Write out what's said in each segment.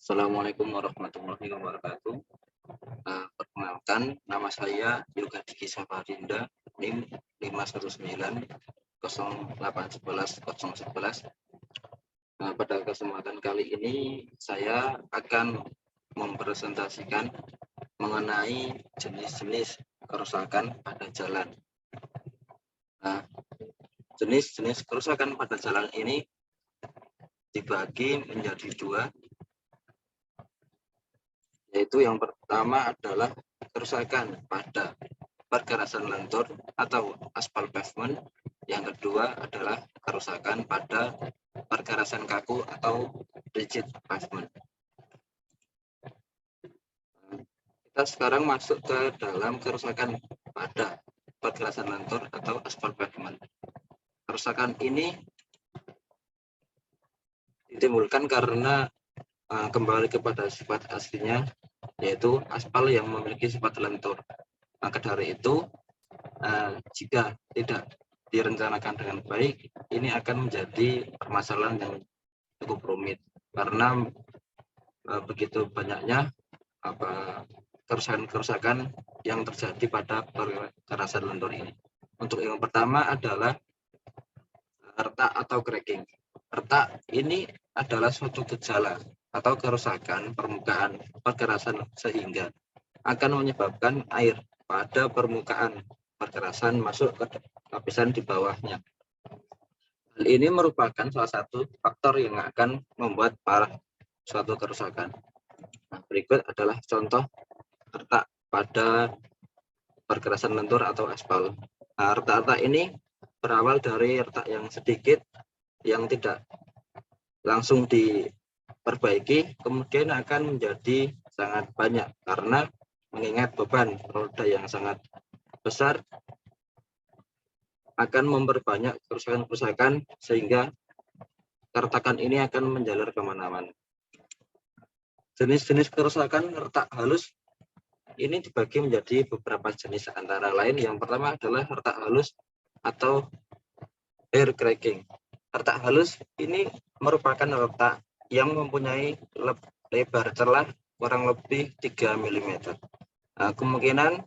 Assalamualaikum warahmatullahi wabarakatuh. Perkenalkan, nama saya Yoga Diki Saparinda, NIM 51908110011. Pada kesempatan kali ini saya akan mempresentasikan mengenai jenis-jenis kerusakan pada jalan. Jenis-jenis kerusakan pada jalan ini dibagi menjadi dua, yaitu yang pertama adalah kerusakan pada pergerasan lentur atau aspal pavement. Yang kedua adalah kerusakan pada pergerasan kaku atau rigid pavement. Kita sekarang masuk ke dalam kerusakan pada pergerasan lentur atau aspal pavement. Kerusakan ini ditimbulkan karena kembali kepada sifat aslinya, yaitu aspal yang memiliki sifat lentur. Maka dari itu, jika tidak direncanakan dengan baik, ini akan menjadi permasalahan yang cukup rumit karena begitu banyaknya kerusakan-kerusakan yang terjadi pada pergerasan lentur ini. Untuk yang pertama adalah retak atau cracking. Retak ini adalah suatu gejala atau kerusakan permukaan pergerasan sehingga akan menyebabkan air pada permukaan pergerasan masuk ke lapisan di bawahnya. Hal ini merupakan salah satu faktor yang akan membuat parah suatu kerusakan. Berikut adalah contoh retak pada pergerasan lentur atau aspal. Retak-retak ini berawal dari retak yang sedikit yang tidak langsung diperbaiki, kemudian akan menjadi sangat banyak karena mengingat beban roda yang sangat besar akan memperbanyak kerusakan-kerusakan sehingga keretakan ini akan menjalar kemana-mana. Jenis-jenis kerusakan retak halus ini dibagi menjadi beberapa jenis, antara lain yang pertama adalah retak halus atau air cracking. Retak halus ini merupakan retak yang mempunyai lebar celah kurang lebih 3 mm. Kemungkinan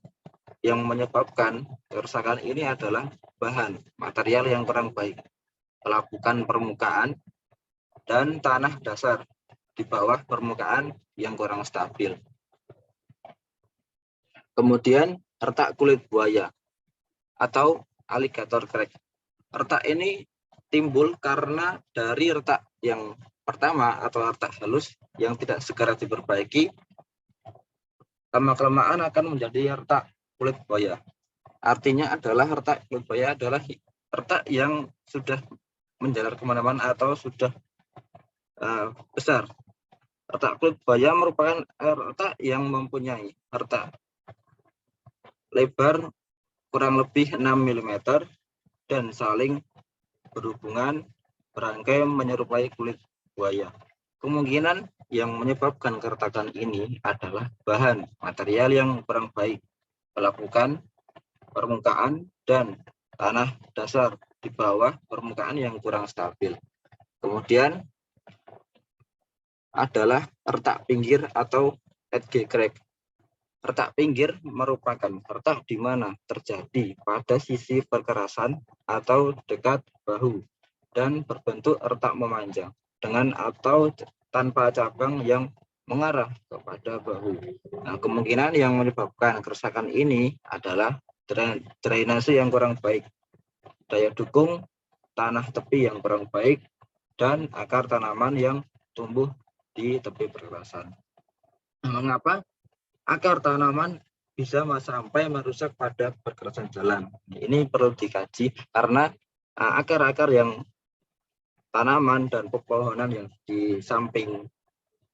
yang menyebabkan kerusakan ini adalah bahan material yang kurang baik, pelapukan permukaan, dan tanah dasar di bawah permukaan yang kurang stabil. Kemudian retak kulit buaya atau alligator crack. Retak ini timbul karena dari retak yang pertama atau retak halus yang tidak segera diperbaiki, lama-kelamaan akan menjadi retak kulit buaya. Artinya adalah retak kulit buaya adalah retak yang sudah menjalar kemana-mana atau sudah besar. Retak kulit buaya merupakan retak yang mempunyai retak lebar kurang lebih 6 mm dan saling berhubungan berangkai menyerupai kulit buaya. Kemungkinan yang menyebabkan keretakan ini adalah bahan material yang kurang baik, pelapukan permukaan, dan tanah dasar di bawah permukaan yang kurang stabil. Kemudian adalah retak pinggir atau edge crack. Retak pinggir merupakan retak di mana terjadi pada sisi perkerasan atau dekat bahu dan berbentuk retak memanjang dengan atau tanpa cabang yang mengarah kepada bahu. Kemungkinan yang menyebabkan kerusakan ini adalah drainase yang kurang baik, daya dukung tanah tepi yang kurang baik, dan akar tanaman yang tumbuh di tepi pergerasan. Mengapa akar tanaman bisa sampai merusak pada pergerasan jalan? Ini perlu dikaji karena akar-akar yang tanaman dan pepohonan yang di samping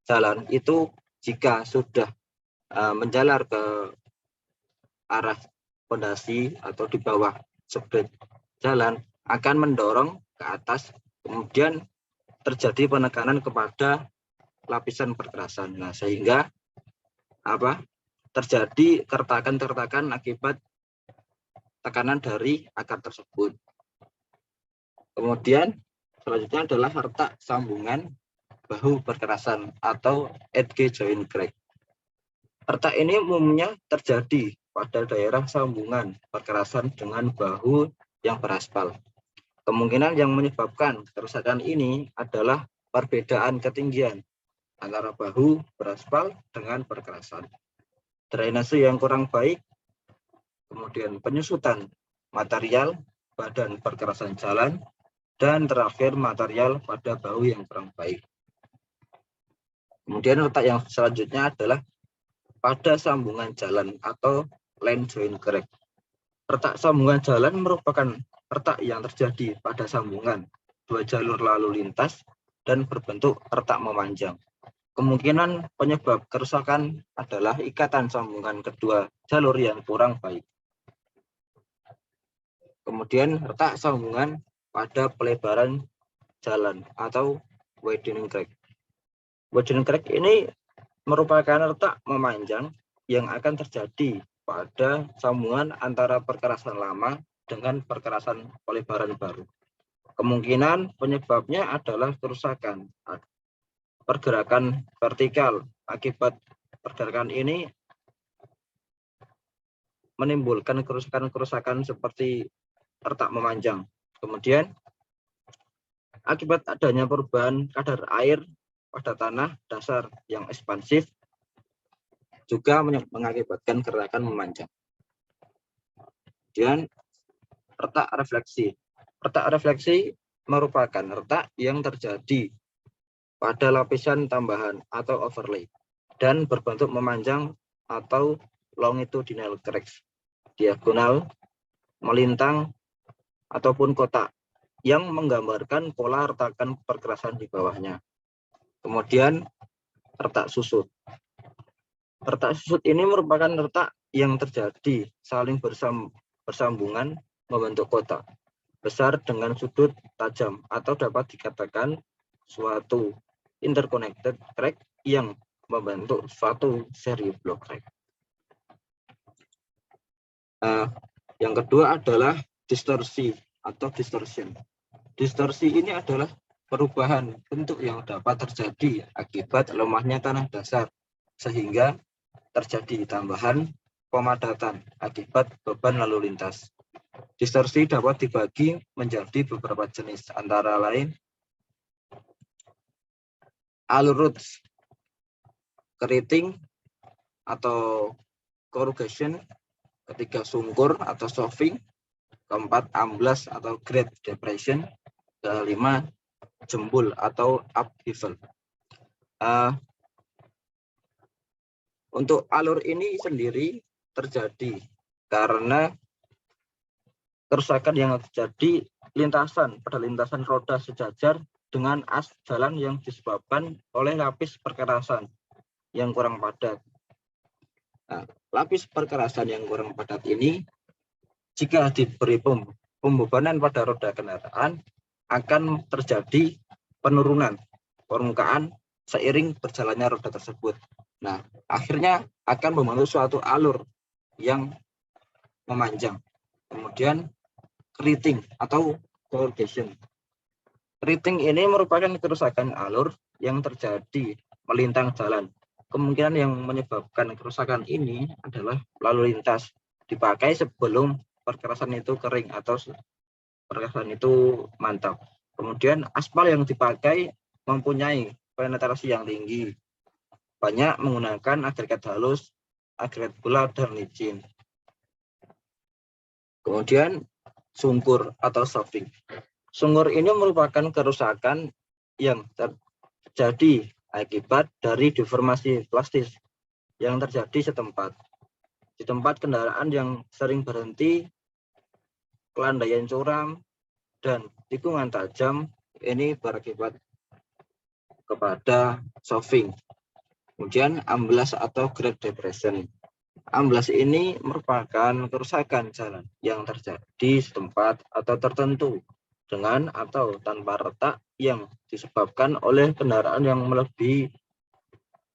jalan itu jika sudah menjalar ke arah pondasi atau di bawah sebet jalan akan mendorong ke atas, kemudian terjadi penekanan kepada lapisan pergerasan. Sehingga terjadi keretakan-keretakan akibat tekanan dari akar tersebut. Kemudian selanjutnya adalah retak sambungan bahu perkerasan atau edge joint crack. Retak ini umumnya terjadi pada daerah sambungan perkerasan dengan bahu yang beraspal. Kemungkinan yang menyebabkan kerusakan ini adalah perbedaan ketinggian antara bahu beraspal dengan perkerasan, drainase yang kurang baik, kemudian penyusutan material badan perkerasan jalan, dan terakhir material pada bahu yang kurang baik. Kemudian retak yang selanjutnya adalah pada sambungan jalan atau line joint crack. Retak sambungan jalan merupakan retak yang terjadi pada sambungan dua jalur lalu lintas dan berbentuk retak memanjang. Kemungkinan penyebab kerusakan adalah ikatan sambungan kedua jalur yang kurang baik. Kemudian retak sambungan pada pelebaran jalan atau widening crack. Widening crack ini merupakan retak memanjang yang akan terjadi pada sambungan antara perkerasan lama dengan perkerasan pelebaran baru. Kemungkinan penyebabnya adalah kerusakan pergerakan vertikal. Akibat pergerakan ini menimbulkan kerusakan-kerusakan seperti retak memanjang. Kemudian akibat adanya perubahan kadar air pada tanah dasar yang ekspansif juga mengakibatkan gerakan memanjang. Kemudian retak refleksi. Retak refleksi merupakan retak yang terjadi pada lapisan tambahan atau overlay dan berbentuk memanjang atau longitudinal cracks, diagonal, melintang, ataupun kotak yang menggambarkan pola retakan perkerasan di bawahnya. Kemudian retak susut. Retak susut ini merupakan retak yang terjadi saling bersambungan membentuk kotak besar dengan sudut tajam atau dapat dikatakan suatu interconnected crack yang membentuk suatu seri block crack. Yang kedua adalah distorsi atau distortion. Distorsi ini adalah perubahan bentuk yang dapat terjadi akibat lemahnya tanah dasar sehingga terjadi tambahan pemadatan akibat beban lalu lintas. Distorsi dapat dibagi menjadi beberapa jenis, antara lain alur roots, keriting atau corrugation, ketiga sungkur atau sofing, keempat amblas atau great depression, kelima jembul atau upheaval. Untuk alur ini sendiri terjadi karena kerusakan yang terjadi pada lintasan roda sejajar dengan as jalan yang disebabkan oleh lapis perkerasan yang kurang padat. Lapis perkerasan yang kurang padat ini jika diberi pembebanan pada roda kendaraan akan terjadi penurunan permukaan seiring berjalannya roda tersebut. Nah, akhirnya akan membentuk suatu alur yang memanjang. Kemudian keriting atau corrugation. Keriting ini merupakan kerusakan alur yang terjadi melintang jalan. Kemungkinan yang menyebabkan kerusakan ini adalah lalu lintas dipakai sebelum perkerasan itu kering atau perkerasan itu mantap. Kemudian aspal yang dipakai mempunyai penetrasi yang tinggi, banyak menggunakan agregat halus, agregat bulat, dan licin. Kemudian sungkur atau softing. Sungkur ini merupakan kerusakan yang terjadi akibat dari deformasi plastis yang terjadi setempat. Di tempat kendaraan yang sering berhenti, kelandaian curam, dan tikungan tajam ini berakibat kepada softing. Kemudian amblas atau great depression. Amblas ini merupakan kerusakan jalan yang terjadi setempat atau tertentu dengan atau tanpa retak yang disebabkan oleh kendaraan yang melebihi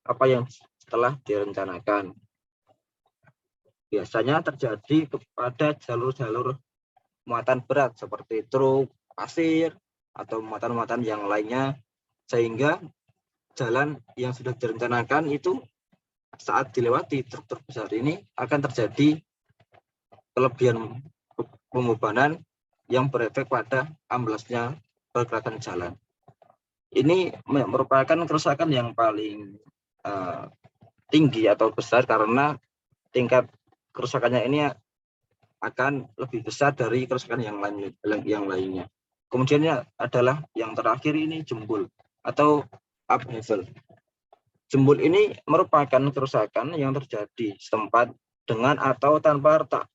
apa yang telah direncanakan. Biasanya terjadi kepada jalur-jalur muatan berat seperti truk, pasir, atau muatan-muatan yang lainnya, sehingga jalan yang sudah direncanakan itu saat dilewati truk-truk besar ini akan terjadi kelebihan pembebanan yang berefek pada amblasnya pergerakan jalan. Ini merupakan kerusakan yang paling tinggi atau besar karena tingkat kerusakannya ini akan lebih besar dari kerusakan yang lainnya. Kemudian adalah yang terakhir ini jembul atau upheaval. Jembul ini merupakan kerusakan yang terjadi setempat dengan atau tanpa retak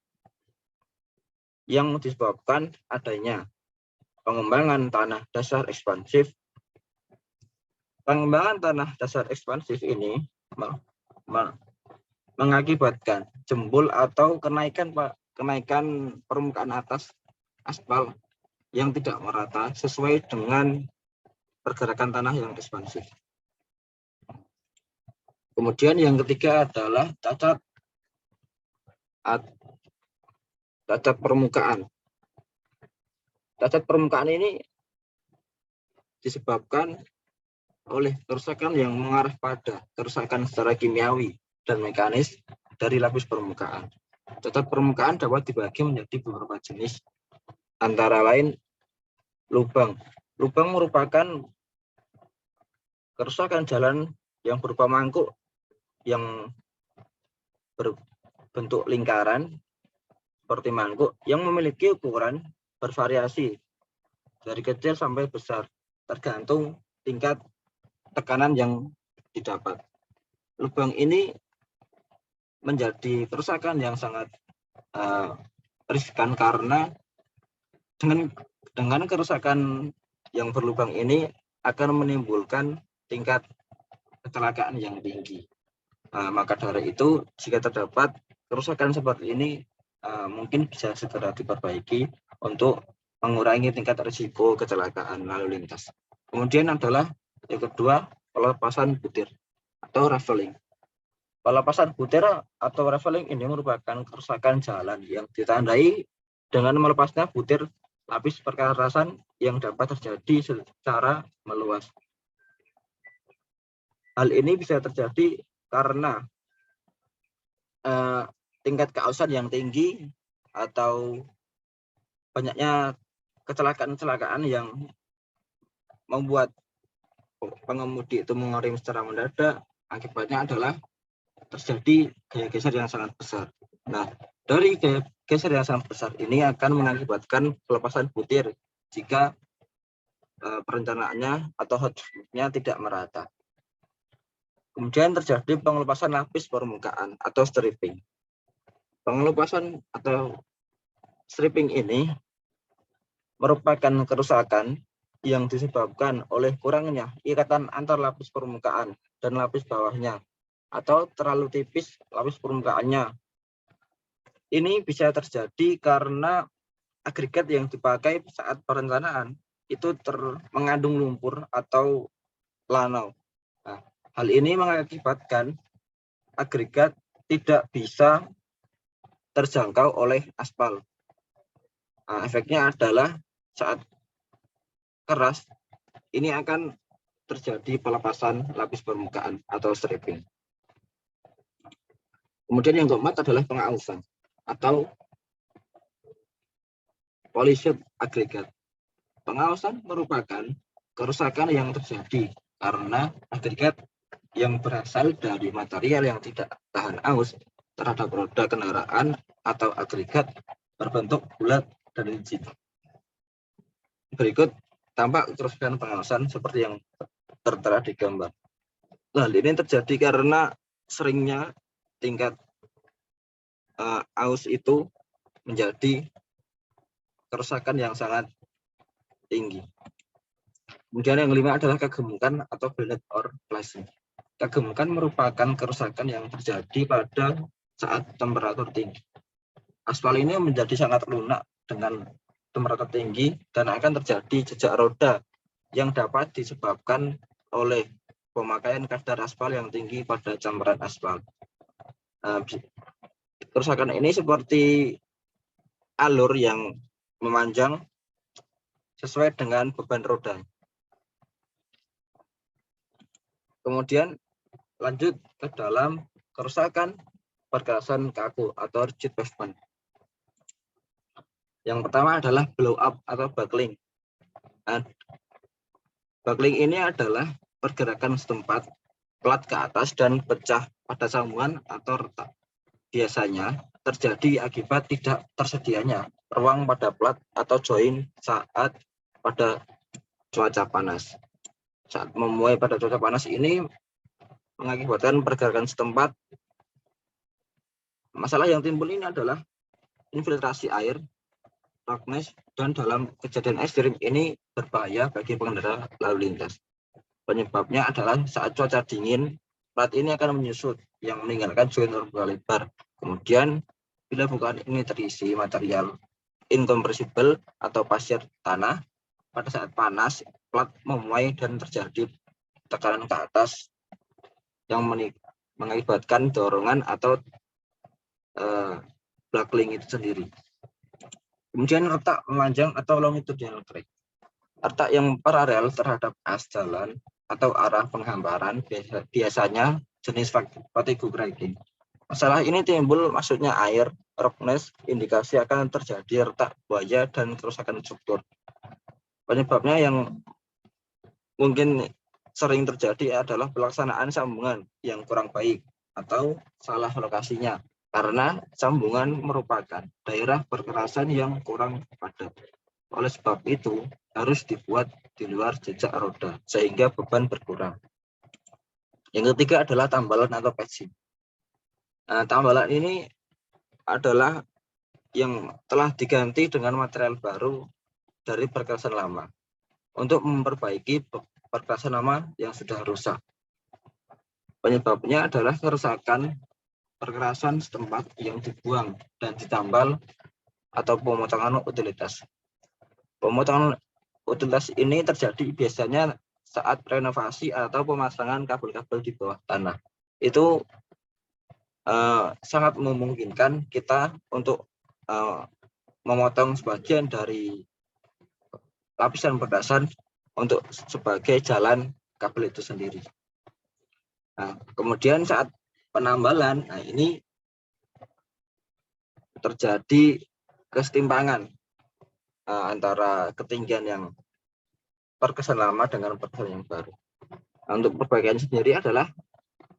yang disebabkan adanya pengembangan tanah dasar ekspansif. Pengembangan tanah dasar ekspansif ini mengakibatkan jembul atau kenaikan permukaan atas aspal yang tidak merata sesuai dengan pergerakan tanah yang ekspansif. Kemudian yang ketiga adalah cacat permukaan. Cacat permukaan ini disebabkan oleh kerusakan yang mengarah pada kerusakan secara kimiawi dan mekanis dari lapis permukaan. Cacat permukaan dapat dibagi menjadi beberapa jenis, antara lain lubang. Lubang merupakan kerusakan jalan yang berupa mangkuk yang berbentuk lingkaran seperti mangkuk yang memiliki ukuran bervariasi dari kecil sampai besar tergantung tingkat tekanan yang didapat. Lubang ini menjadi kerusakan yang sangat riskan karena dengan kerusakan yang berlubang ini akan menimbulkan tingkat kecelakaan yang tinggi. Maka dari itu, jika terdapat kerusakan seperti ini, mungkin bisa segera diperbaiki untuk mengurangi tingkat risiko kecelakaan lalu lintas. Kemudian adalah yang kedua, pelepasan butir atau raveling. Pelepasan butir atau raveling ini merupakan kerusakan jalan yang ditandai dengan melepasnya butir lapis perkerasan yang dapat terjadi secara meluas. Hal ini bisa terjadi karena tingkat keausan yang tinggi atau banyaknya kecelakaan-kecelakaan yang membuat pengemudi itu mengerem secara mendadak. Akibatnya adalah terjadi gaya geser yang sangat besar. Nah, dari gaya geser yang sangat besar ini akan mengakibatkan pelepasan butir jika perencanaannya atau hotspotnya tidak merata. Kemudian terjadi pengelepasan lapis permukaan atau stripping. Pengelepasan atau stripping ini merupakan kerusakan yang disebabkan oleh kurangnya ikatan antar lapis permukaan dan lapis bawahnya atau terlalu tipis lapis permukaannya. Ini bisa terjadi karena agregat yang dipakai saat perencanaan itu mengandung lumpur atau lanau. Nah, hal ini mengakibatkan agregat tidak bisa terjangkau oleh aspal. Nah, efeknya adalah saat keras ini akan terjadi pelepasan lapis permukaan atau stripping. Kemudian yang keempat adalah pengausan atau polished agregat. Pengausan merupakan kerusakan yang terjadi karena agregat yang berasal dari material yang tidak tahan aus terhadap roda kendaraan atau agregat berbentuk bulat dan licin. Berikut tampak kerusakan pengausan seperti yang tertera di gambar. Hal ini terjadi karena seringnya tingkat aus itu menjadi kerusakan yang sangat tinggi. Kemudian yang kelima adalah kegemukan atau blended or flashing. Kegemukan merupakan kerusakan yang terjadi pada saat temperatur tinggi. Aspal ini menjadi sangat lunak dengan temperatur tinggi dan akan terjadi jejak roda yang dapat disebabkan oleh pemakaian kadar aspal yang tinggi pada campuran aspal. Kerusakan ini seperti alur yang memanjang sesuai dengan beban roda. Kemudian lanjut ke dalam kerusakan perkerasan kaku atau rigid pavement. Yang pertama adalah blow up atau buckling. Nah, buckling ini adalah pergerakan setempat plat ke atas dan pecah pada sambungan atau retak. Biasanya terjadi akibat tidak tersedianya ruang pada plat atau join saat pada cuaca panas. Saat memuai pada cuaca panas ini mengakibatkan pergerakan setempat. Masalah yang timbul ini adalah infiltrasi air, roughness, dan dalam kejadian ekstrim ini berbahaya bagi pengendara lalu lintas. Penyebabnya adalah saat cuaca dingin, plat ini akan menyusut yang meninggalkan join terbuka lebar. Kemudian bila bukaan ini terisi material incompressible atau pasir tanah, pada saat panas plat memuai dan terjadi tekanan ke atas yang mengakibatkan dorongan atau buckling itu sendiri. Kemudian retak memanjang atau longitudinal crack. Retak yang paralel terhadap as jalan atau arah penghamparan biasanya jenis fatigue cracking. Masalah ini timbul maksudnya air, roughness, indikasi akan terjadi retak buaya dan kerusakan struktur. Penyebabnya yang mungkin sering terjadi adalah pelaksanaan sambungan yang kurang baik atau salah lokasinya, karena sambungan merupakan daerah perkerasan yang kurang padat. Oleh sebab itu harus dibuat di luar jejak roda sehingga beban berkurang. Yang ketiga adalah tambalan atau patching. Nah, tambalan ini adalah yang telah diganti dengan material baru dari perkerasan lama untuk memperbaiki perkerasan lama yang sudah rusak. Penyebabnya adalah kerusakan perkerasan setempat yang dibuang dan ditambal atau pemotongan utilitas. Pemotongan utilitas ini terjadi biasanya saat renovasi atau pemasangan kabel-kabel di bawah tanah. Itu sangat memungkinkan kita untuk memotong sebagian dari lapisan perkerasan untuk sebagai jalan kabel itu sendiri. Nah, kemudian saat penambalan, nah ini terjadi kesetimpangan antara ketinggian yang perkerasan lama dengan perkerasan yang baru. Nah, untuk perbaikan sendiri adalah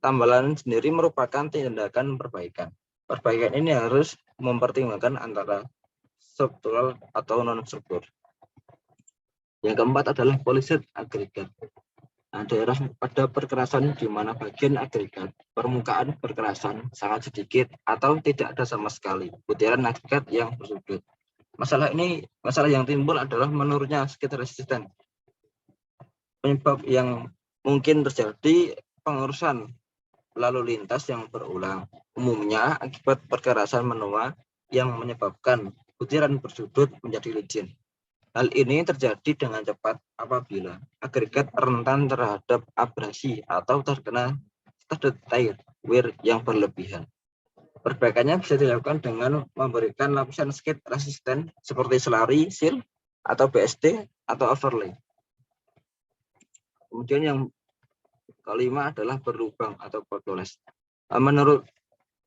tambalan sendiri merupakan tindakan perbaikan. Perbaikan ini harus mempertimbangkan antara struktural atau non-struktur. Yang keempat adalah polisit agregat. Nah, daerah pada perkerasan di mana bagian agregat permukaan perkerasan sangat sedikit atau tidak ada sama sekali butiran agregat yang bersudut. Masalah yang timbul adalah menurunnya skid resisten. Penyebab yang mungkin terjadi pengurusan lalu lintas yang berulang, umumnya akibat perkerasan menua yang menyebabkan butiran bersudut menjadi licin. Hal ini terjadi dengan cepat apabila agregat rentan terhadap abrasi atau terkena studded tire wear yang berlebihan. Perbaikannya bisa dilakukan dengan memberikan lapisan skid resisten seperti selari, seal, atau BSD, atau overlay. Kemudian yang kelima adalah berlubang atau potholes. Menurut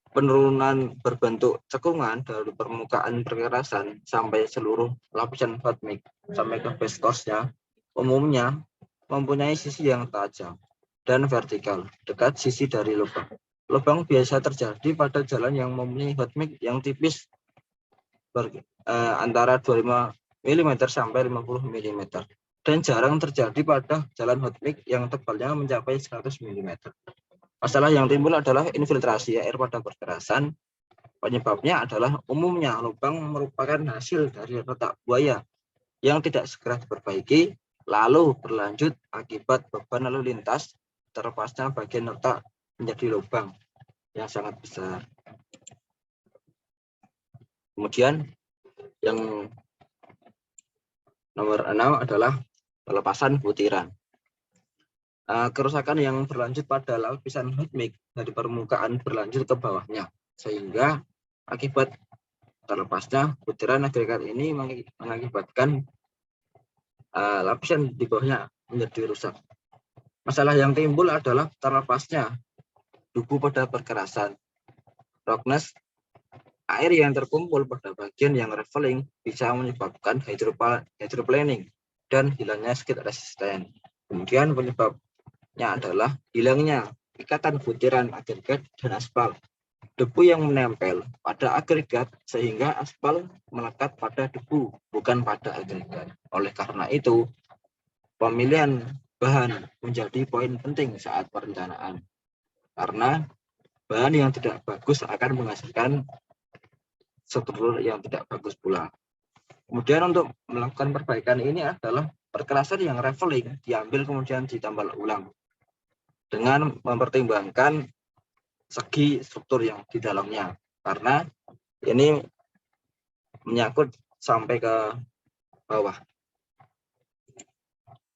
penurunan berbentuk cekungan dari permukaan perkerasan sampai seluruh lapisan hot mix sampai ke base course-nya umumnya mempunyai sisi yang tajam dan vertikal dekat sisi dari lubang. Lubang biasa terjadi pada jalan yang mempunyai hot mix yang tipis antara 25 mm sampai 50 mm dan jarang terjadi pada jalan hot mix yang tebalnya mencapai 100 mm. Masalah yang timbul adalah infiltrasi air pada perkerasan. Penyebabnya adalah umumnya lubang merupakan hasil dari retak buaya yang tidak segera diperbaiki, lalu berlanjut akibat beban lalu lintas terlepasnya bagian retak menjadi lubang yang sangat besar. Kemudian yang nomor 6 adalah pelepasan butiran. Kerusakan yang berlanjut pada lapisan hot mix dari permukaan berlanjut ke bawahnya, sehingga akibat terlepasnya butiran agregat ini mengakibatkan lapisan di bawahnya menjadi rusak. Masalah yang timbul adalah terlepasnya debu pada perkerasan. Roughness, air yang terkumpul pada bagian yang leveling bisa menyebabkan hydroplaning dan hilangnya skid resisten. Kemudian penyebabnya adalah hilangnya ikatan butiran agregat dan aspal. Debu yang menempel pada agregat sehingga aspal melekat pada debu, bukan pada agregat. Oleh karena itu, pemilihan bahan menjadi poin penting saat perencanaan. Karena bahan yang tidak bagus akan menghasilkan struktur yang tidak bagus pula. Kemudian untuk melakukan perbaikan ini adalah perkerasan yang leveling diambil kemudian ditambal ulang dengan mempertimbangkan segi struktur yang di dalamnya, karena ini menyangkut sampai ke bawah.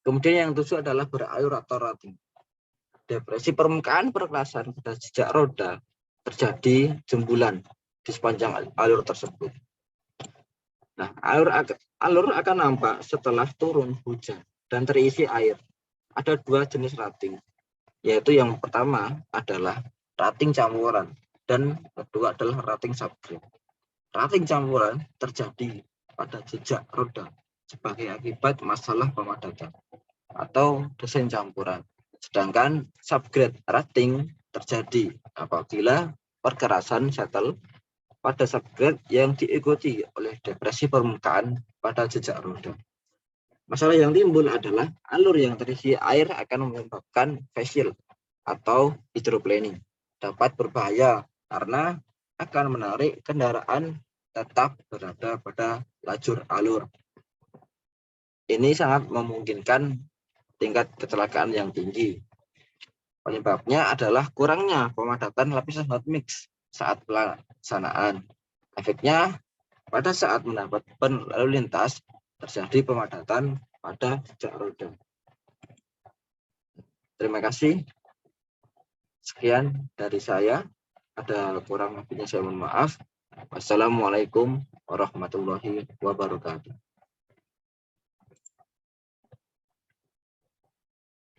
Kemudian yang tujuh adalah beralur atau routing. Depresi permukaan perkerasan pada jejak roda terjadi jembulan di sepanjang alur tersebut. Nah, alur akan nampak setelah turun hujan dan terisi air. Ada dua jenis routing, yaitu yang pertama adalah routing campuran dan kedua adalah routing subgrade. Routing campuran terjadi pada jejak roda sebagai akibat masalah pemadatan atau desain campuran. Sedangkan subgrade routing terjadi apabila perkerasan shuttle pada subgrade yang diikuti oleh depresi permukaan pada jejak roda. Masalah yang timbul adalah alur yang terisi air akan menyebabkan facial atau hydroplaning. Dapat berbahaya karena akan menarik kendaraan tetap berada pada lajur alur. Ini sangat memungkinkan tingkat kecelakaan yang tinggi. Penyebabnya adalah kurangnya pemadatan lapisan hot mix saat pelaksanaan. Efeknya pada saat mendapat lalu lintas terjadi pemadatan pada jejak roda. Terima kasih. Sekian dari saya. Ada kurang lebihnya saya mohon maaf. Wassalamualaikum warahmatullahi wabarakatuh.